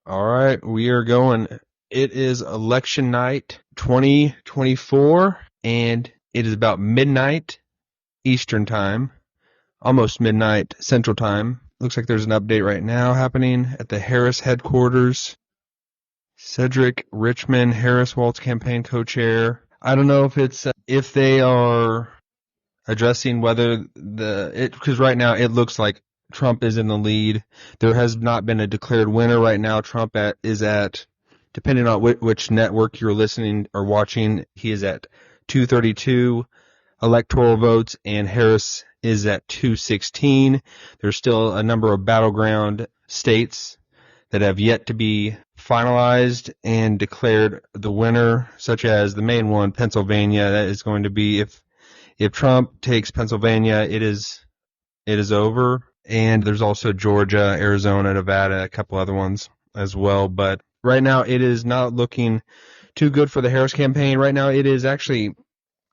All right, we are going. It is election night 2024, and it is about midnight Eastern time, almost midnight Central time. Looks like there's an update right now happening at the Harris headquarters. Cedric Richmond, Harris Waltz campaign co-chair. I don't know if they are addressing whether because right now it looks like Trump is in the lead. There has not been a declared winner right now. Trump is at, depending on which network you're listening or watching, he is at 232 electoral votes, and Harris is at 216. There's still a number of battleground states that have yet to be finalized and declared the winner, such as the main one, Pennsylvania. That is going to be, if Trump takes Pennsylvania, it is over. And there's also Georgia, Arizona, Nevada, a couple other ones as well. But right now, it is not looking too good for the Harris campaign. Right now, it is actually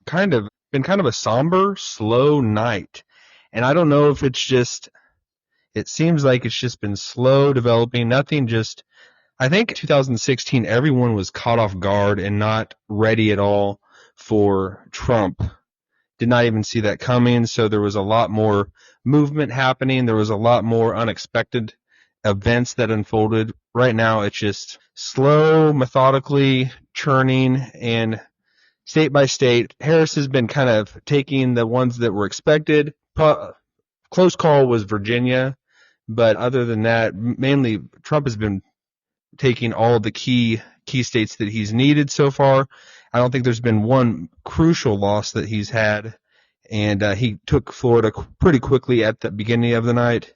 been kind of a somber, slow night. And I don't know if it seems like it's just been slow developing. I think 2016, everyone was caught off guard and not ready at all for Trump. Did not even see that coming, so there was a lot more movement happening. There was a lot more unexpected events that unfolded. Right now, it's just slow, methodically churning, and state by state, Harris has been kind of taking the ones that were expected. Close call was Virginia, but other than that, mainly Trump has been taking all the key states that he's needed so far. I don't think there's been one crucial loss that he's had, and he took Florida pretty quickly at the beginning of the night.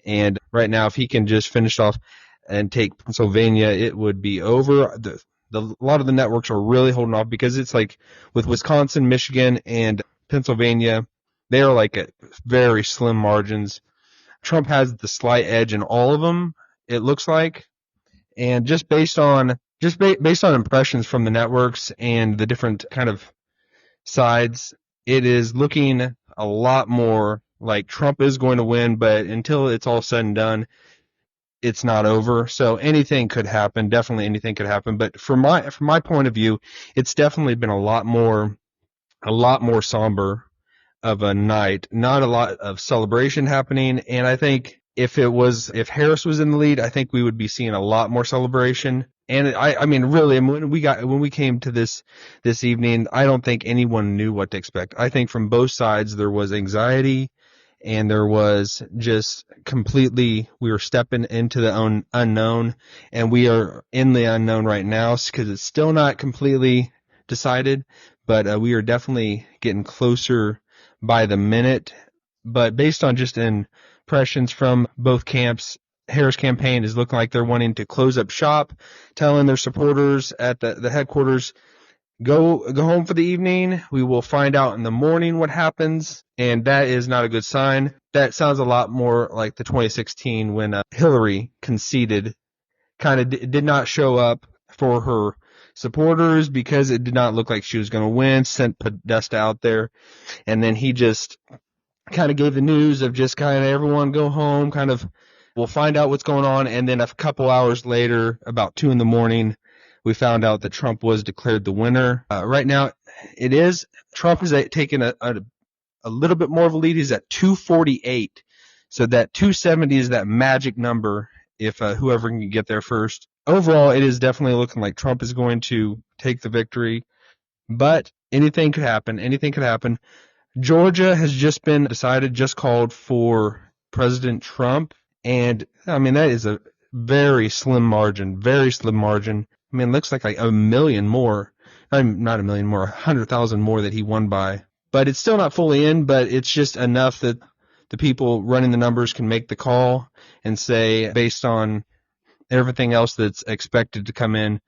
And right now, if he can just finish off and take Pennsylvania, it would be over. A lot of the networks are really holding off because it's like with Wisconsin, Michigan, and Pennsylvania, they are like at very slim margins. Trump has the slight edge in all of them, it looks like. And just based on impressions from the networks and the different kind of sides, it is looking a lot more like Trump is going to win, but until it's all said and done, it's not over. So anything could happen. Definitely anything could happen. But from my point of view, it's definitely been a lot more somber of a night. Not a lot of celebration happening. And I think if Harris was in the lead, I think we would be seeing a lot more celebration. And I mean, really, when we came to this evening, I don't think anyone knew what to expect. I think from both sides there was anxiety, and there was just we were stepping into the unknown, and we are in the unknown right now because it's still not completely decided, but we are definitely getting closer by the minute. But based on just impressions from both camps, Harris campaign is looking like they're wanting to close up shop, telling their supporters at the headquarters, go home for the evening. We will find out in the morning what happens, and that is not a good sign. That sounds a lot more like the 2016 when Hillary conceded, kind of did not show up for her supporters because it did not look like she was going to win, sent Podesta out there, and then he just kind of gave the news of just kind of everyone go home, kind of we'll find out what's going on. And then a couple hours later, about 2 a.m, we found out that Trump was declared the winner. Right now, Trump is taking a little bit more of a lead. He's at 248. So that 270 is that magic number if whoever can get there first. Overall, it is definitely looking like Trump is going to take the victory. But anything could happen. Anything could happen. Georgia has just been decided, just called for President Trump. And, I mean, that is a very slim margin, very slim margin. I mean, it looks like a million more, not a million more, 100,000 more that he won by. But it's still not fully in, but it's just enough that the people running the numbers can make the call and say, based on everything else that's expected to come in,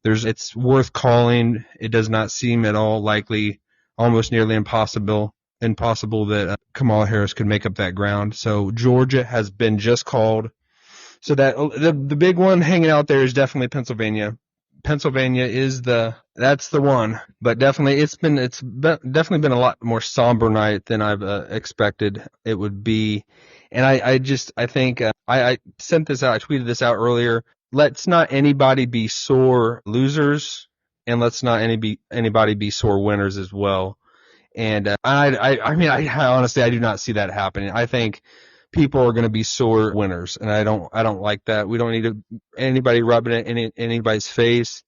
it's worth calling. It does not seem at all likely, almost nearly impossible that Kamala Harris could make up that ground. So Georgia has been just called. So that the big one hanging out there is definitely Pennsylvania. Pennsylvania that's the one. But definitely it's definitely been a lot more somber night than I've expected it would be. And I think I sent this out. I tweeted this out earlier. let's not anybody be sore losers, and let's not anybody be sore winners as well. And I mean, I honestly, I do not see that happening. I think people are going to be sore winners, and I don't like that. We don't need anybody rubbing it in anybody's face.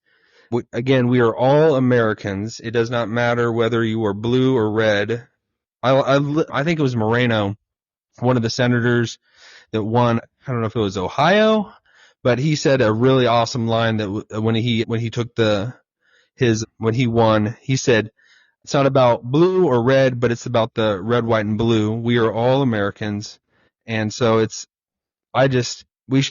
Again, we are all Americans. It does not matter whether you are blue or red. I think it was Moreno, one of the senators that won. I don't know if it was Ohio, but he said a really awesome line that when he took when he won, he said, "It's not about blue or red, but it's about the red, white, and blue. We are all Americans," and so we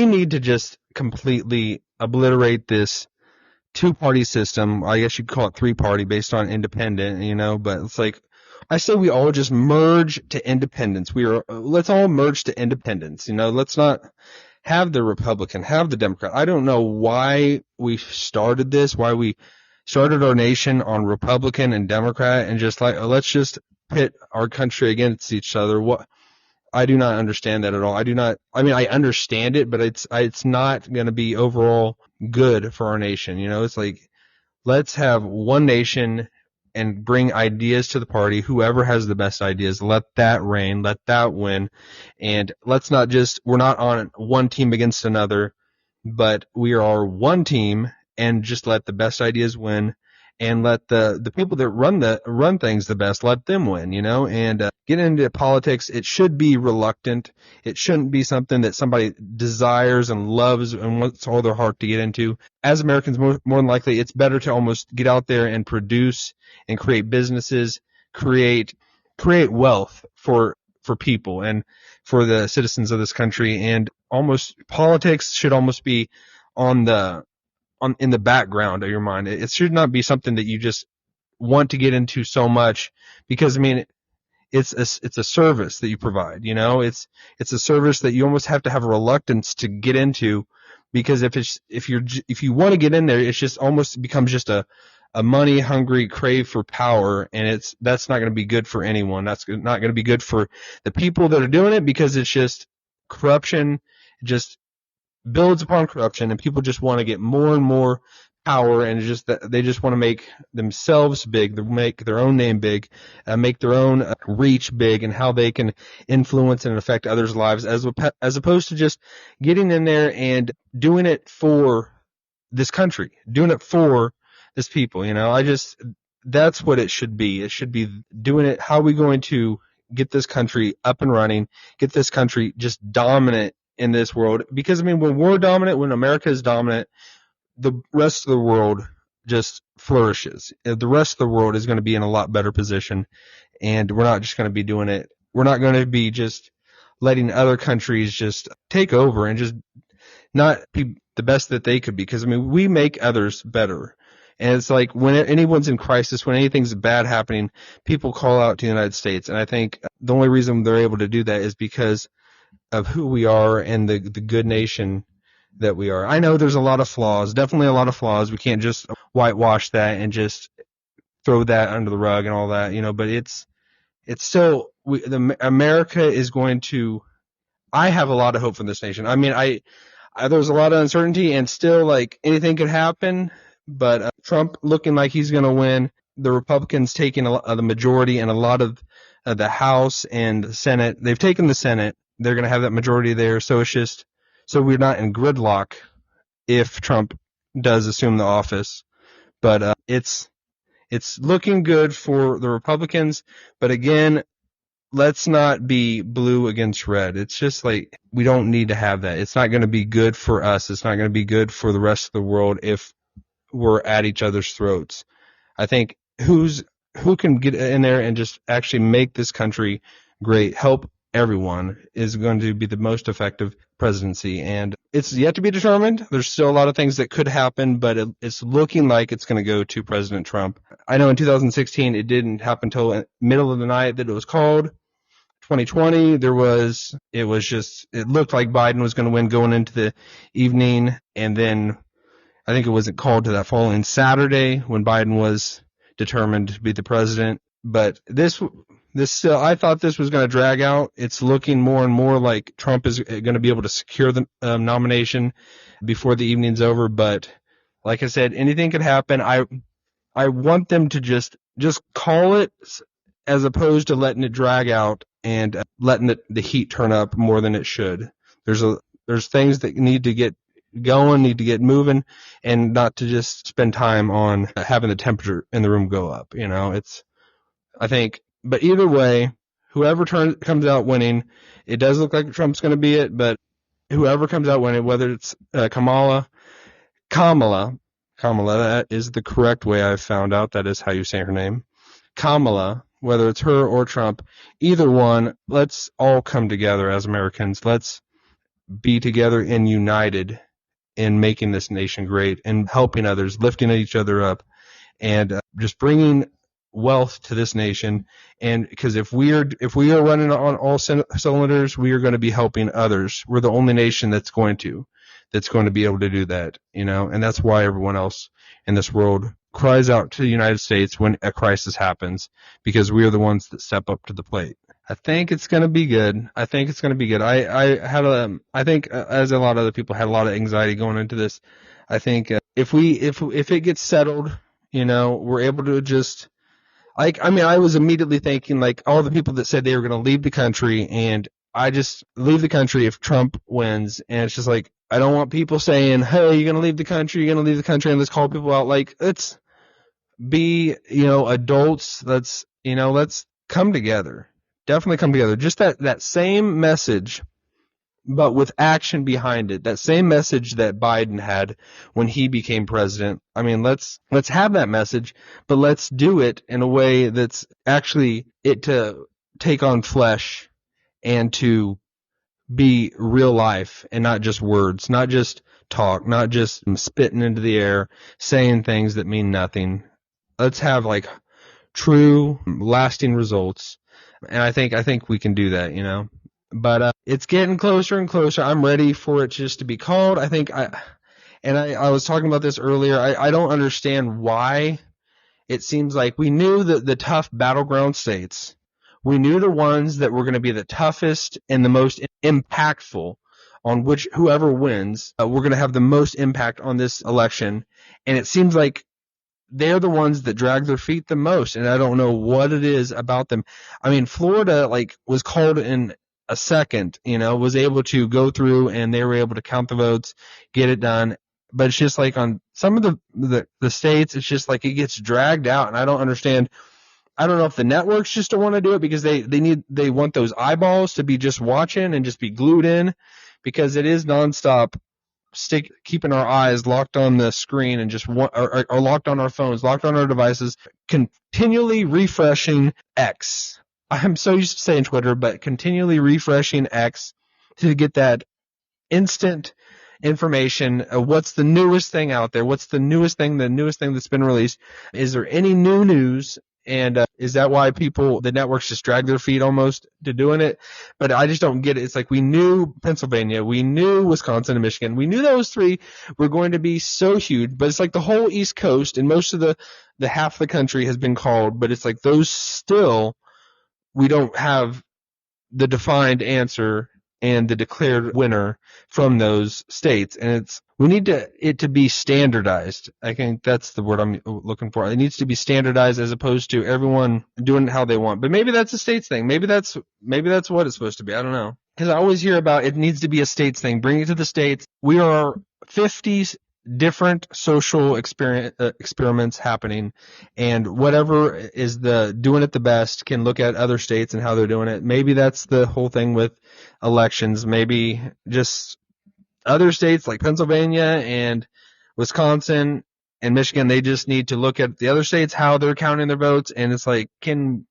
need to just completely obliterate this two-party system. I guess you'd call it three-party based on independent, but it's like, I say we all just merge to independence. Let's all merge to independence. Let's not have the Republican, have the Democrat. I don't know why we started this, why we started our nation on Republican and Democrat, and just like, let's just pit our country against each other. I do not understand that at all. I understand it, but it's not going to be overall good for our nation. It's like, let's have one nation and bring ideas to the party. Whoever has the best ideas, let that reign, let that win. And we're not on one team against another, but we are one team, and just let the best ideas win, and let the people that run things the best, let them win, and get into politics. It should be reluctant. It shouldn't be something that somebody desires and loves and wants all their heart to get into. As Americans, more than likely, it's better to almost get out there and produce and create businesses, create wealth for people and for the citizens of this country. And almost politics should almost be in the background of your mind. It should not be something that you just want to get into so much, because it's a service that you provide. It's a service that you almost have to have a reluctance to get into, because if you want to get in there, it's just almost becomes just a money hungry crave for power, and that's not going to be good for anyone. That's not going to be good for the people that are doing it, because it's just corruption. Just builds upon corruption, and people just want to get more and more power, and they just want to make themselves big, make their own name big, make their own reach big, and how they can influence and affect others' lives, as opposed to just getting in there and doing it for this country, doing it for this people. That's what it should be. It should be doing it. How are we going to get this country up and running, get this country just dominant in this world? Because when we're dominant, when America is dominant, the rest of the world just flourishes. The rest of the world is going to be in a lot better position, and we're not just going to be doing it. We're not going to be just letting other countries just take over and just not be the best that they could be, because we make others better. And it's like, when anyone's in crisis, when anything's bad happening, people call out to the United States. And I think the only reason they're able to do that is because of who we are and the good nation that we are. I know there's a lot of flaws, definitely a lot of flaws. We can't just whitewash that and just throw that under the rug and all that, but it's still, America is going to, I have a lot of hope for this nation. There's a lot of uncertainty, and still, like, anything could happen, but Trump looking like he's going to win, the Republicans taking the majority in a lot of the House and the Senate. They've taken the Senate. They're going to have that majority there. So it's just, so we're not in gridlock if Trump does assume the office. But it's looking good for the Republicans. But again, let's not be blue against red. It's just like, we don't need to have that. It's not going to be good for us. It's not going to be good for the rest of the world if we're at each other's throats. I think who can get in there and just actually make this country great, help everyone, is going to be the most effective presidency. And it's yet to be determined. There's still a lot of things that could happen, but it's looking like it's going to go to President Trump. I know in 2016 it didn't happen until middle of the night that it was called. 2020, it looked like Biden was going to win going into the evening, and then I think it wasn't called to that following Saturday when Biden was determined to be the president. But this I thought this was going to drag out. It's looking more and more like Trump is going to be able to secure the nomination before the evening's over. But like I said, anything could happen. I want them to just call it, as opposed to letting it drag out and letting the heat turn up more than it should. There's things that need to get going, need to get moving, and not to just spend time on having the temperature in the room go up. I think, but either way, whoever comes out winning, it does look like Trump's going to be it, but whoever comes out winning, whether it's Kamala, that is the correct way I've found out. That is how you say her name. Kamala, whether it's her or Trump, either one, let's all come together as Americans. Let's be together and united in making this nation great and helping others, lifting each other up, and just bringing wealth to this nation. And because if we are running on all cylinders, we are going to be helping others. We're the only nation that's going to be able to do that, and that's why everyone else in this world cries out to the United States when a crisis happens, because we are the ones that step up to the plate. I think it's going to be good. I think, as a lot of other people, had a lot of anxiety going into this. I think if it gets settled, we're able to just, I was immediately thinking, all the people that said they were going to leave the country, and I just leave the country if Trump wins. And it's just I don't want people saying, hey, you're going to leave the country, and let's call people out. Let's be, adults. Let's come together. Definitely come together. Just that same message, but with action behind it. That same message that Biden had when he became president. Let's have that message, but let's do it in a way that's actually it to take on flesh and to be real life and not just words, not just talk, not just spitting into the air, saying things that mean nothing. Let's have true, lasting results. And I think we can do that, But it's getting closer and closer. I'm ready for it just to be called. I was talking about this earlier. I don't understand why it seems like we knew the tough battleground states. We knew the ones that were going to be the toughest and the most impactful, on which whoever wins, we're going to have the most impact on this election. And it seems like they're the ones that drag their feet the most, and I don't know what it is about them. Florida was called in a second, was able to go through, and they were able to count the votes, get it done. But it's just on some of the states, it's just it gets dragged out, and I don't understand. I don't know if the networks just don't want to do it because they want those eyeballs to be just watching and just be glued in, because it is nonstop. Keeping our eyes locked on the screen and or locked on our phones, locked on our devices, continually refreshing X. I'm so used to saying Twitter, but continually refreshing X to get that instant information of what's the newest thing out there, what's the newest thing that's been released. Is there any new news? And is that why the networks just drag their feet almost to doing it? But I just don't get it. It's we knew Pennsylvania, we knew Wisconsin and Michigan. We knew those three were going to be so huge, but it's the whole East Coast and most of the half of the country has been called, but it's those still, we don't have the defined answer and the declared winner from those states. And we need it to be standardized. I think that's the word I'm looking for. It needs to be standardized as opposed to everyone doing it how they want. But maybe that's a states thing. Maybe that's what it's supposed to be. I don't know. Because I always hear about it needs to be a states thing. Bring it to the states. We are 50 different social experiments happening, and whatever is doing it the best can look at other states and how they're doing it. Maybe that's the whole thing with elections. Maybe just other states like Pennsylvania and Wisconsin and Michigan, they just need to look at the other states, how they're counting their votes, and it's can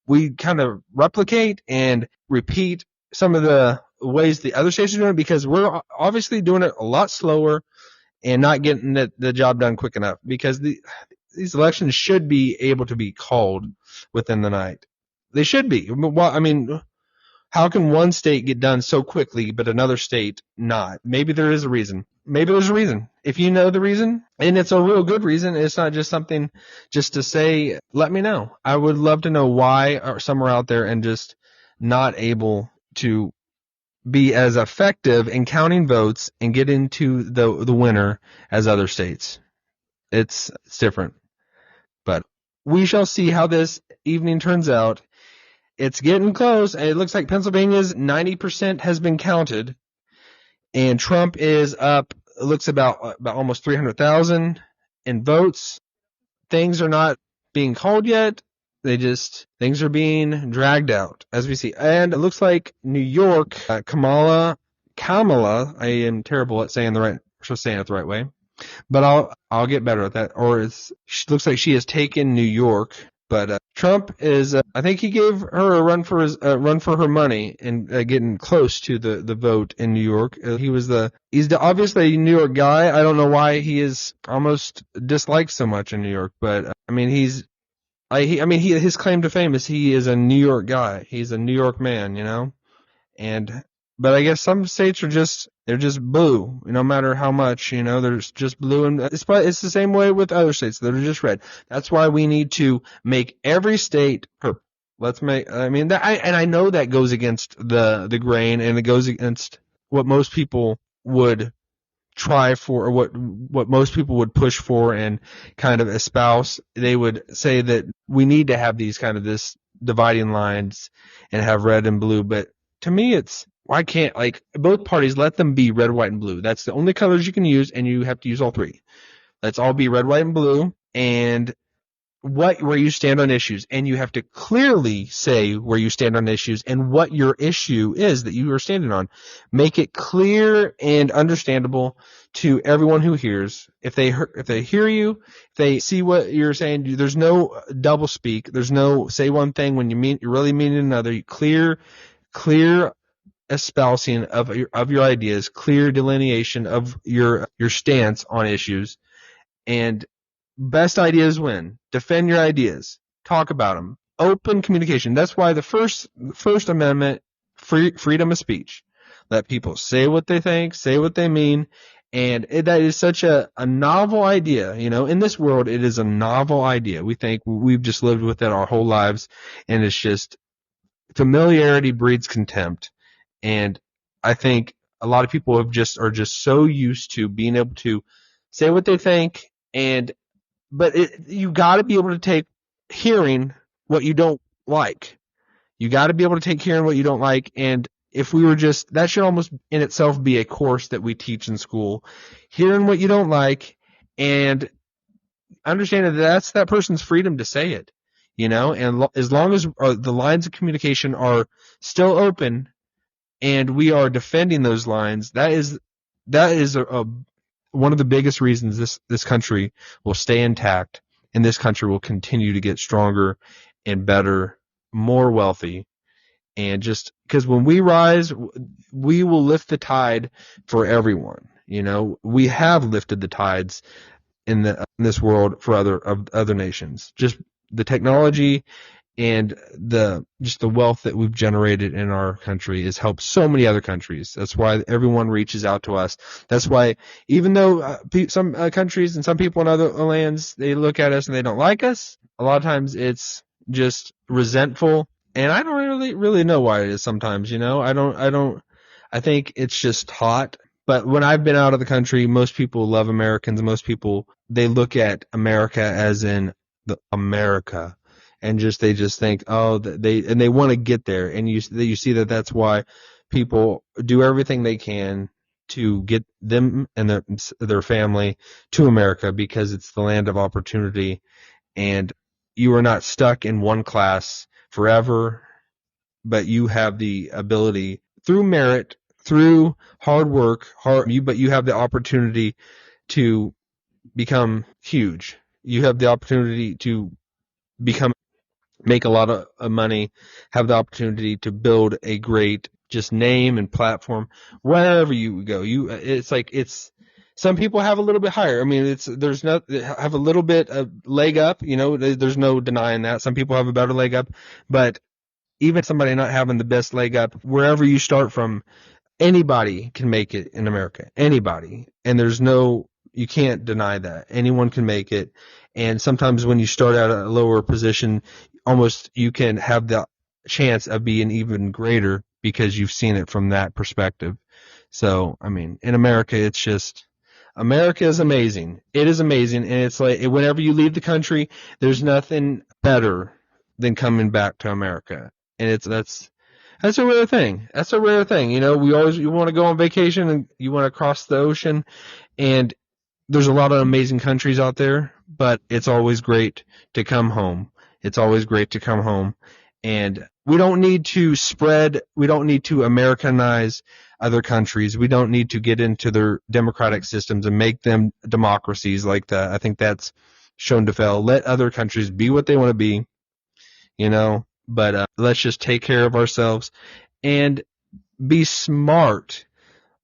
we kind of replicate and repeat some of the ways the other states are doing it, because we're obviously doing it a lot slower and not getting the job done quick enough, because these elections should be able to be called within the night. They should be. Well, How can one state get done so quickly, but another state not? Maybe there is a reason. Maybe there's a reason. If you know the reason, and it's a real good reason, it's not just something just to say, let me know. I would love to know why some are out there and just not able to be as effective in counting votes and get into the winner as other states. It's different. But we shall see how this evening turns out. It's getting close. It looks like Pennsylvania's 90% has been counted, and Trump is up. It looks about almost 300,000 in votes. Things are not being called yet. Things are being dragged out as we see. And it looks like New York, Kamala, I am terrible at saying it the right way, but I'll get better at that. Or looks like she has taken New York. But Trump is, I think he gave her a run for her money and getting close to the vote in New York. He's obviously a New York guy. I don't know why he is almost disliked so much in New York, but I mean his claim to fame is he is a New York guy. He's a New York man, you know, but I guess some states they're just blue, no matter how much, you know, they're just blue. And it's the same way with other states that are just red. That's why we need to make every state purple. I know that goes against the grain, and it goes against what most people would try for, or what most people would push for and kind of espouse. They would say that we need to have this dividing lines and have red and blue, but to me why can't both parties let them be red, white, and blue? That's the only colors you can use, and you have to use all three. Let's all be red, white, and blue, and where you stand on issues, and you have to clearly say where you stand on issues and what your issue is that you are standing on. Make it clear and understandable to everyone who hears. If they hear you, if they see what you're saying, there's no double speak. There's no say one thing when you really mean another. Clear espousing of your ideas, clear delineation of your stance on issues, and best ideas win. Defend your ideas. Talk about them. Open communication. That's why the First Amendment, freedom of speech. Let people say what they think, say what they mean, and that is such a novel idea. You know, in this world, it is a novel idea. We think we've just lived with it our whole lives, and it's just familiarity breeds contempt. And I think a lot of people are just so used to being able to say what they think, but you got to be able to take hearing what you don't like. You got to be able to take hearing what you don't like, and if we were that should almost in itself be a course that we teach in school. Hearing what you don't like, and understanding that's that person's freedom to say it, you know, and as long as the lines of communication are still open, and we are defending those lines, that is one of the biggest reasons this country will stay intact, and this country will continue to get stronger and better, more wealthy. And just because when we rise, we will lift the tide for everyone. You know, we have lifted the tides in this world for other nations. Just the technology and the wealth that we've generated in our country has helped so many other countries. That's why everyone reaches out to us. That's why even though some countries and some people in other lands, they look at us and they don't like us, a lot of times it's just resentful. And I don't really know why it is sometimes, you know. I think it's just taught. But when I've been out of the country, most people love Americans. Most people, they look at America as in America. And they just think, they want to get there, and you see that's why people do everything they can to get them and their family to America, because it's the land of opportunity, and you are not stuck in one class forever, but you have the ability through merit, through hard work, but you have the opportunity to become huge. You have the opportunity to make a lot of money, have the opportunity to build a great just name and platform wherever you go. Some people have a little bit higher. I mean, have a little bit of leg up, you know, there's no denying that. Some people have a better leg up, but even somebody not having the best leg up, wherever you start from, anybody can make it in America. Anybody. And you can't deny that. Anyone can make it. And sometimes when you start out at a lower position, almost you can have the chance of being even greater because you've seen it from that perspective. So, I mean, in America, America is amazing. It is amazing. And it's like, whenever you leave the country, there's nothing better than coming back to America. And that's a rare thing. That's a rare thing. You want to go on vacation and you want to cross the ocean, and there's a lot of amazing countries out there, but it's always great to come home. It's always great to come home. And we don't need to Americanize other countries. We don't need to get into their democratic systems and make them democracies like that. I think that's shown to fail. Let other countries be what they want to be, but let's just take care of ourselves and be smart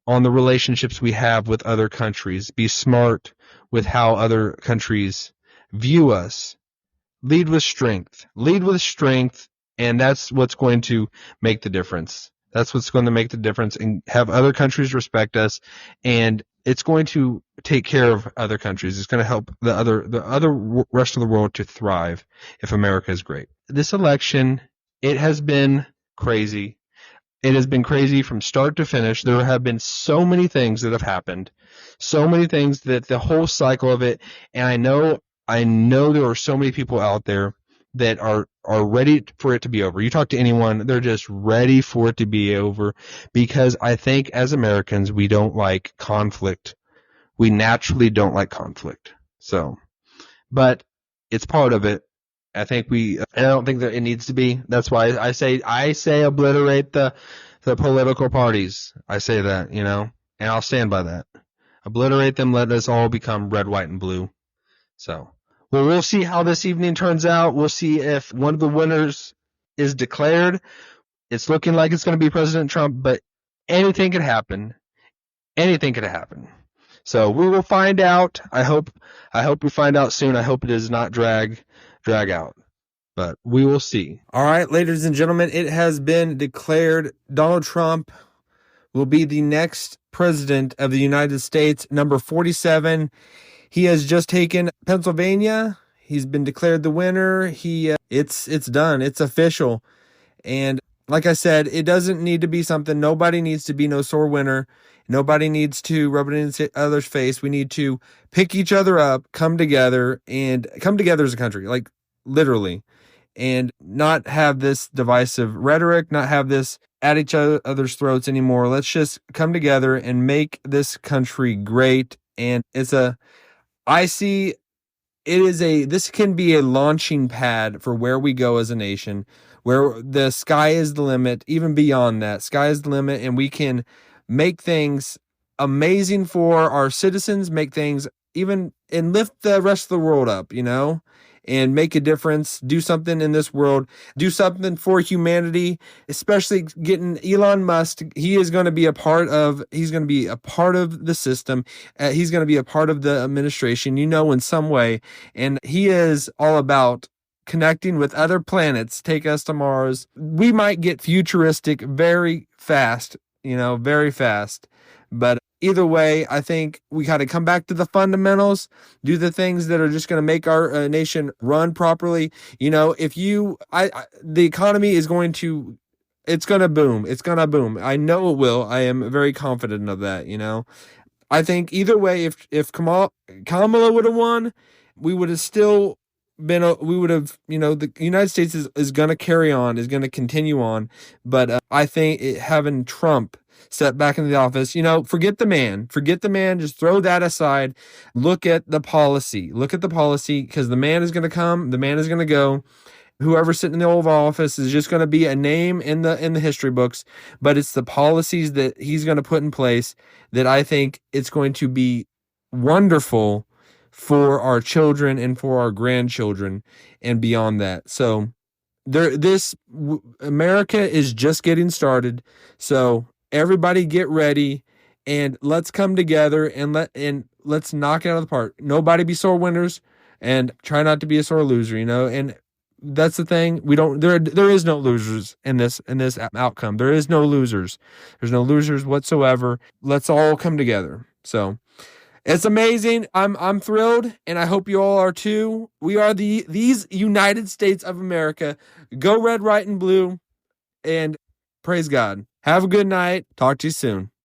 on the relationships we have with other countries. Be smart with how other countries view us. Lead with strength. Lead with strength, and that's what's going to make the difference. That's what's going to make the difference, and have other countries respect us, and it's going to take care of other countries. It's going to help the other rest of the world to thrive if America is great. This election, it has been crazy. It has been crazy from start to finish. There have been so many things that have happened, so many things that the whole cycle of it, and I know there are so many people out there that are ready for it to be over. You talk to anyone, they're just ready for it to be over, because I think as Americans, we don't like conflict. We naturally don't like conflict. So, but it's part of it. I don't think that it needs to be. That's why I say obliterate the political parties. I say that, and I'll stand by that. Obliterate them. Let us all become red, white, and blue. So, well, we'll see how this evening turns out. We'll see if one of the winners is declared. It's looking like it's going to be President Trump, but anything could happen. Anything could happen. So we will find out. I hope we find out soon. I hope it does not drag out, but we will see. All right, ladies and gentlemen, it has been declared Donald Trump will be the next president of the United States, number 47. He has just taken Pennsylvania. He's been declared the winner. It's done. It's official. And like I said, it doesn't need to be something. Nobody needs to be no sore winner. Nobody needs to rub it in each other's face. We need to pick each other up, come together as a country, like literally, and not have this divisive rhetoric, not have this at each other's throats anymore. Let's just come together and make this country great. And this can be a launching pad for where we go as a nation, where the sky is the limit, even beyond that. Sky is the limit, and we can make things amazing for our citizens, make things and lift the rest of the world up, and make a difference, do something in this world, do something for humanity, especially getting Elon Musk. He's going to be a part of the system. He's going to be a part of the administration, in some way. And he is all about connecting with other planets, take us to Mars. We might get futuristic very fast, very fast. But either way, I think we got to come back to the fundamentals, do the things that are just going to make our nation run properly. The economy is it's going to boom. It's going to boom. I know it will. I am very confident of that, I think either way, if Kamala would have won, we would have still the United States is going to carry on, is going to continue on. But I think having Trump set back into the office, forget the man, just throw that aside. Look at the policy, because the man is going to come, the man is going to go. Whoever's sitting in the Oval Office is just going to be a name in the history books, but it's the policies that he's going to put in place that I think it's going to be wonderful for our children and for our grandchildren and beyond that. So America is just getting started. So everybody get ready and let's come together and let's knock it out of the park. Nobody be sore winners and try not to be a sore loser, and that's the thing. We don't. There is no losers in this outcome. There is no losers. There's no losers whatsoever. Let's all come together. So it's amazing. I'm thrilled, and I hope you all are too. We are these United States of America. Go red, white, and blue, and praise God. Have a good night. Talk to you soon.